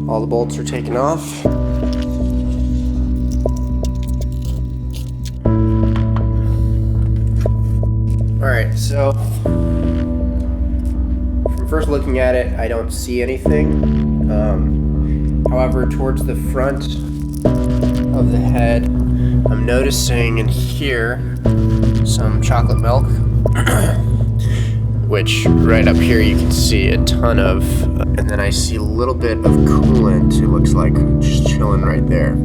All the bolts are taken off. Alright, so from first looking at it, I don't see anything. However, towards the front of the head, I'm noticing in here some chocolate milk, which right up here you can see a ton of, and then I see a little bit of coolant, it looks like, just chilling right there.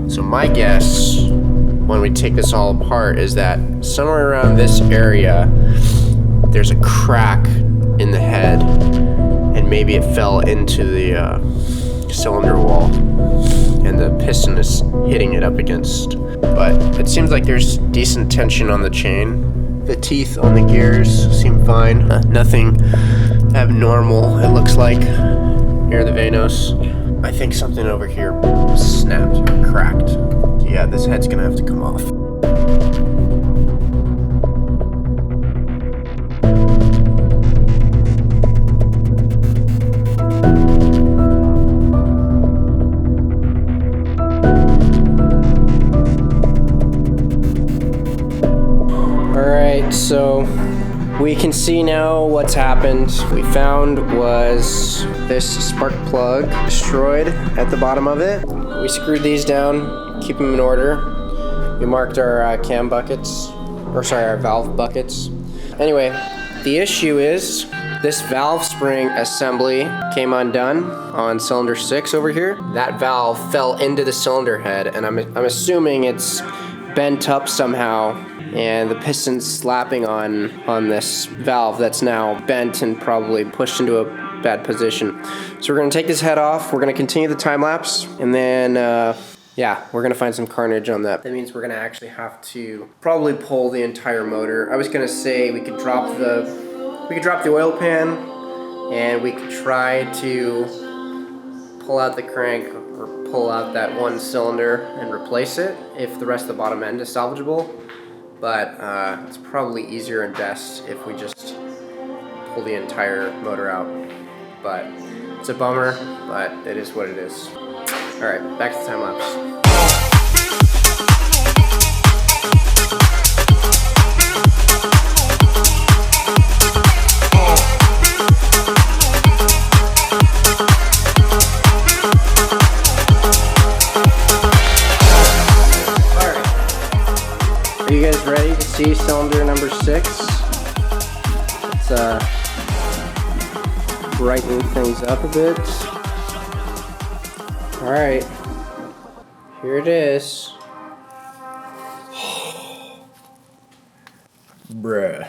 So my guess, when we take this all apart, is that somewhere around this area, there's a crack in the head, and maybe it fell into the cylinder wall, and the piston is hitting it up against. But it seems like there's decent tension on the chain. The teeth on the gears seem fine. Nothing abnormal, it looks like, near the Vanos. I think something over here snapped or cracked. Yeah, this head's gonna have to come off. So we can see now what's happened. We found was this spark plug destroyed at the bottom of it. We screwed these down, keep them in order. We marked our cam buckets, or sorry, our valve buckets. Anyway, the issue is this valve spring assembly came undone on cylinder 6 over here. That valve fell into the cylinder head, and I'm assuming it's bent up somehow, and the piston's slapping on this valve that's now bent and probably pushed into a bad position. So we're gonna take this head off, we're gonna continue the time lapse, and then yeah, we're gonna find some carnage on that. That means we're gonna actually have to probably pull the entire motor. I was gonna say we could drop the oil pan, and we could try to pull out the crank or pull out that one cylinder and replace it if the rest of the bottom end is salvageable. But it's probably easier and best if we just pull the entire motor out. But it's a bummer, but it is what it is. All right, back to the time lapse. Are you guys ready to see cylinder number 6? Let's brighten things up a bit. Alright, here it is. Bruh.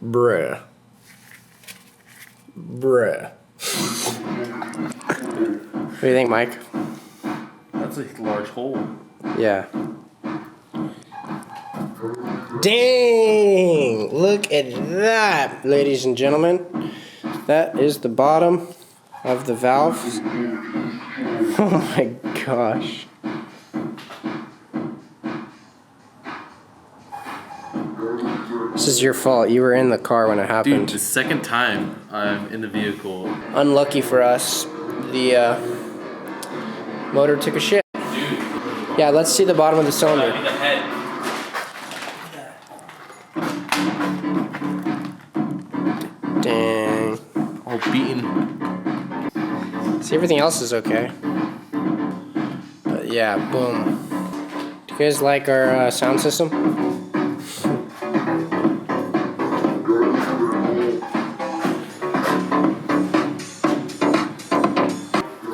Bruh. Bruh. What do you think, Mike? That's a large hole. Yeah. Dang! Look at that, ladies and gentlemen. That is the bottom of the valve. Oh my gosh. This is your fault. You were in the car when it happened. Dude, the second time I'm in the vehicle. Unlucky for us, the motor took a shit. Dude. Yeah, let's see the bottom of the cylinder. I need the head. Dang. All beaten. See, everything else is okay. But yeah, boom. Do you guys like our sound system? It's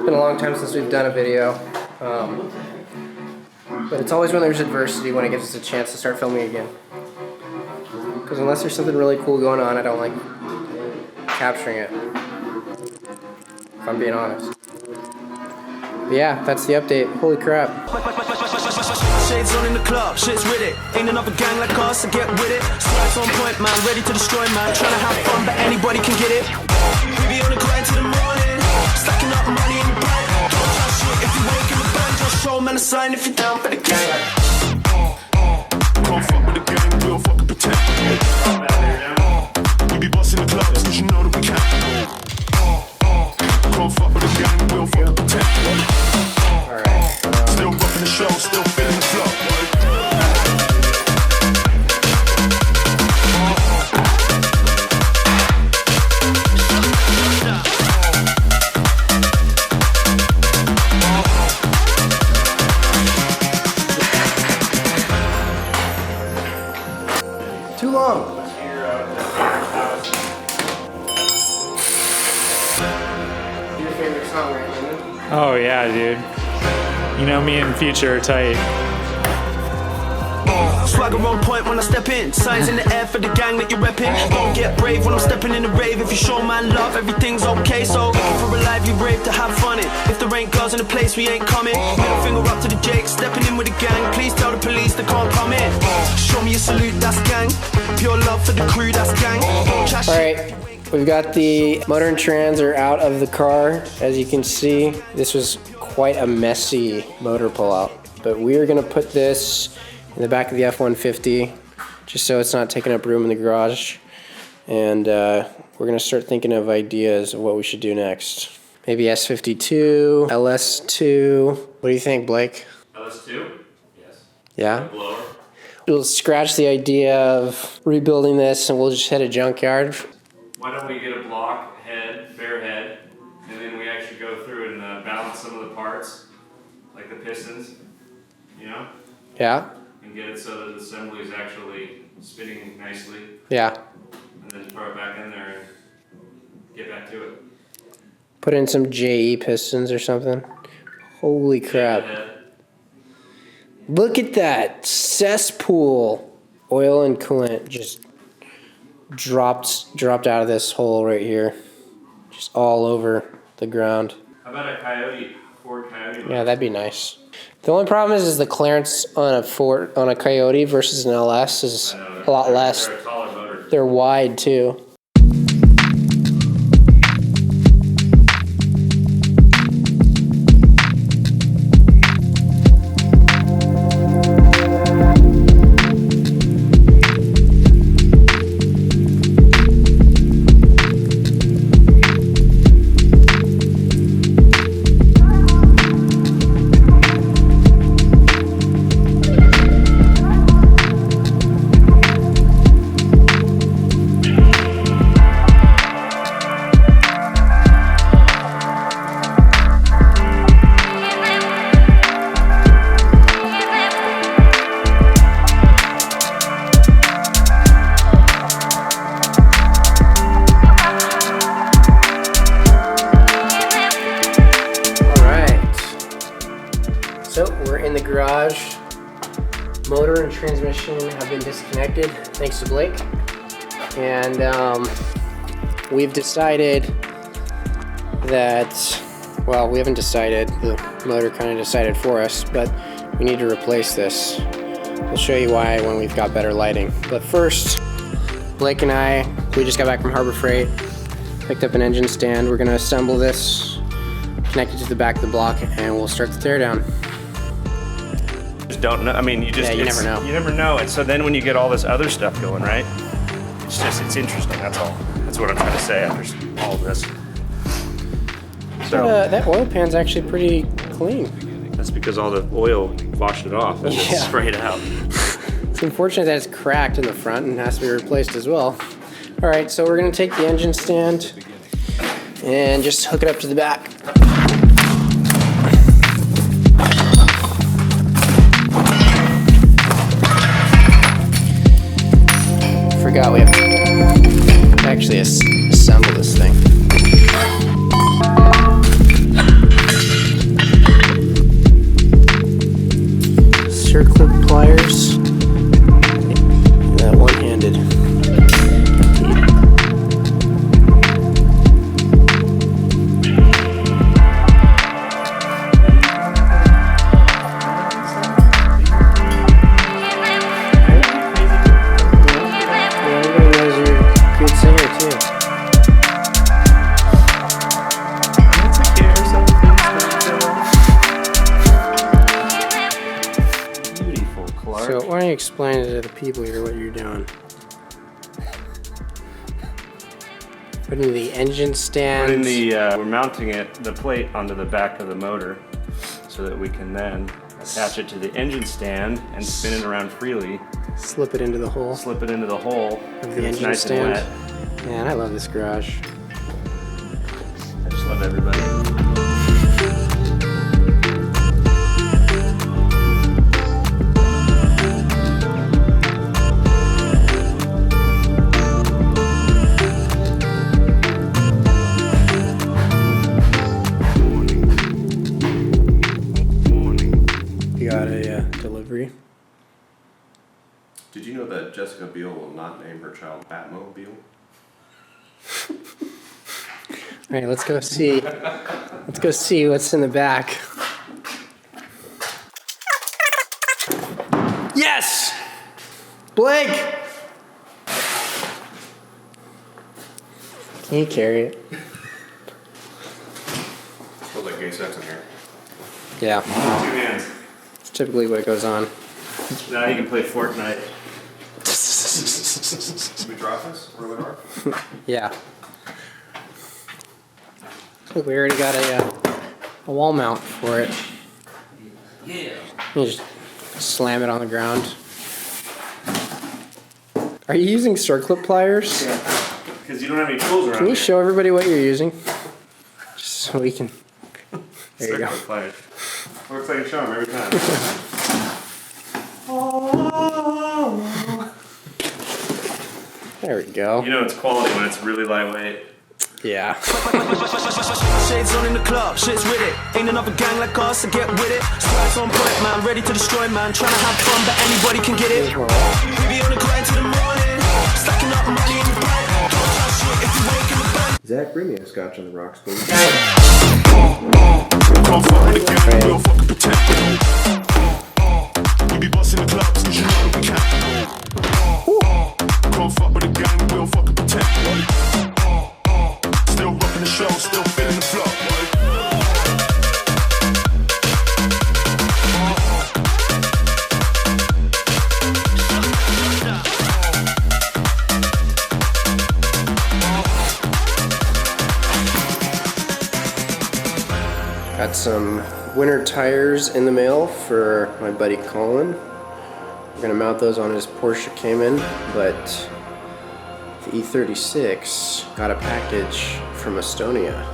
been a long time since we've done a video. But it's always when there's adversity when it gives us a chance to start filming again. Because unless there's something really cool going on, I don't like capturing it, if I'm being honest. But yeah, that's the update. Holy crap. Shades on in the club, shit's with it. Ain't another gang like us, so get with it. Stripes on point, man, ready to destroy, man. Tryna have fun, but anybody can get it. We be on the grind till the morning, stacking up money in the bank. Don't try shit if you wake in the bank. Just show man a sign if you're down for the gang. Don't fuck with the gang, we'll fucking pretend. We be bossing the clubs, cause you know that we can. Don't fuck with song, right, Lyndon? Oh yeah, dude. You know me and Future are tight. Swagger on point when I step in. Signs in the air for the gang that you're repping. Don't get brave when I'm stepping in the rave. If you show man love, everything's okay. So looking for a lively rave to have fun in. If there ain't girls in the place, we ain't coming. Middle finger up to the Jake, stepping in with the gang. Please tell the police they can't come in. Show me a salute, that's gang. Pure love for the crew, that's gang. Alright, we've got the motor and trans are out of the car. As you can see, this was quite a messy motor pullout. But we are going to put this in the back of the F-150, just so it's not taking up room in the garage. And we're gonna start thinking of ideas of what we should do next. Maybe S52, LS2. What do you think, Blake? LS2? Yes. Yeah? Blower. We'll scratch the idea of rebuilding this and we'll just hit a junkyard. Why don't we get a block head, bare head, and then we actually go through and balance some of the parts, like the pistons, you know? Yeah? And get it so that the assembly is actually spinning nicely, Yeah. and then throw it back in there and get back to it. Put in some JE pistons or something. Holy crap. Head. Look at that cesspool. Oil and coolant just dropped out of this hole right here. Just all over the ground. How about a Coyote, Ford Coyote? Yeah, that'd be nice. The only problem is the clearance on a Coyote versus an LS is a lot less. They're a taller motor. They're wide too. Motor and transmission have been disconnected thanks to Blake, and we've decided that, well, we haven't decided, the motor kind of decided for us, but we need to replace this. We'll show you why when we've got better lighting. But first, Blake and I, we just got back from Harbor Freight, picked up an engine stand. We're gonna assemble this, connect it to the back of the block, and we'll start the teardown. Don't know. I mean, you never know. You never know. And so then when you get all this other stuff going, right? It's interesting. That's all. That's what I'm trying to say after all of this. So that oil pan's actually pretty clean. that's because all the oil washed it off and Yeah. it sprayed out. It's unfortunate that it's cracked in the front and has to be replaced as well. All right, so we're gonna take the engine stand and just hook it up to the back. Forgot we have to actually assemble this thing. Circlip pliers. That one-handed. So why don't you explain to the people here what you're doing? Putting the engine stand. Putting the we're mounting the plate onto the back of the motor so that we can then attach it to the engine stand and spin it around freely. Slip it into the hole. Slip it into the hole. Of If the it's engine nice stand. and wet. Man, I love this garage. I just love everybody. Jessica Biel will not name her child Batmobile. All right, let's go see. Let's go see what's in the back. Yes! Blake! Can you carry it? Feels like gay sex in here. Yeah, 2 hands. it's typically what goes on. Now you can play Fortnite. Did we drop this? Where we are? Yeah. Look, we already got a wall mount for it. Yeah. You just slam it on the ground. Are you using circlip pliers? Because you don't have any tools around Can you here. show everybody what you're using? Just so we can. There you go. Circle pliers. Looks like you show them every time. There we go. You know it's quality when it's really lightweight. Yeah. Shades on in the club, shit's with it. Ain't another gang like us, so get with it. Stripes on point, man, ready to destroy, man. Trying to have fun, but anybody can get it. We be on the grind till the morning, stacking up money in the bank. Don't try shit if you wake in the bank. Zach, bring me a scotch on the rocks, please. Come fuck with the gang, we'll fucking protect it. We be busting the clubs, cause you know that we can. Come fuck with the gang, we'll fucking protect it. Still rocking the show, still feeling the flow. Got some winter tires in the mail for my buddy Colin. We're gonna mount those on his Porsche Cayman, but the E36 got a package from Estonia.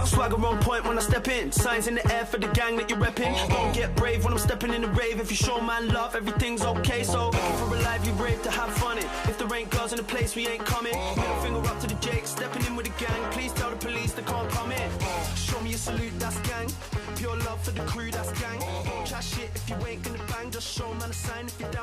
Swagger on point when I step in. Signs in the air for the gang that you're repping. Don't get brave when I'm stepping in the rave. If you show man love, everything's okay. So for a lively rave to have fun in. If there ain't girls in the place, we ain't coming. Middle finger up to the Jake, stepping in with the gang. Please tell the police they can't come in. Show me a salute, that's gang. Pure love for the crew, that's gang. Don't try shit if you ain't gonna bang. Just show man a sign if you're down.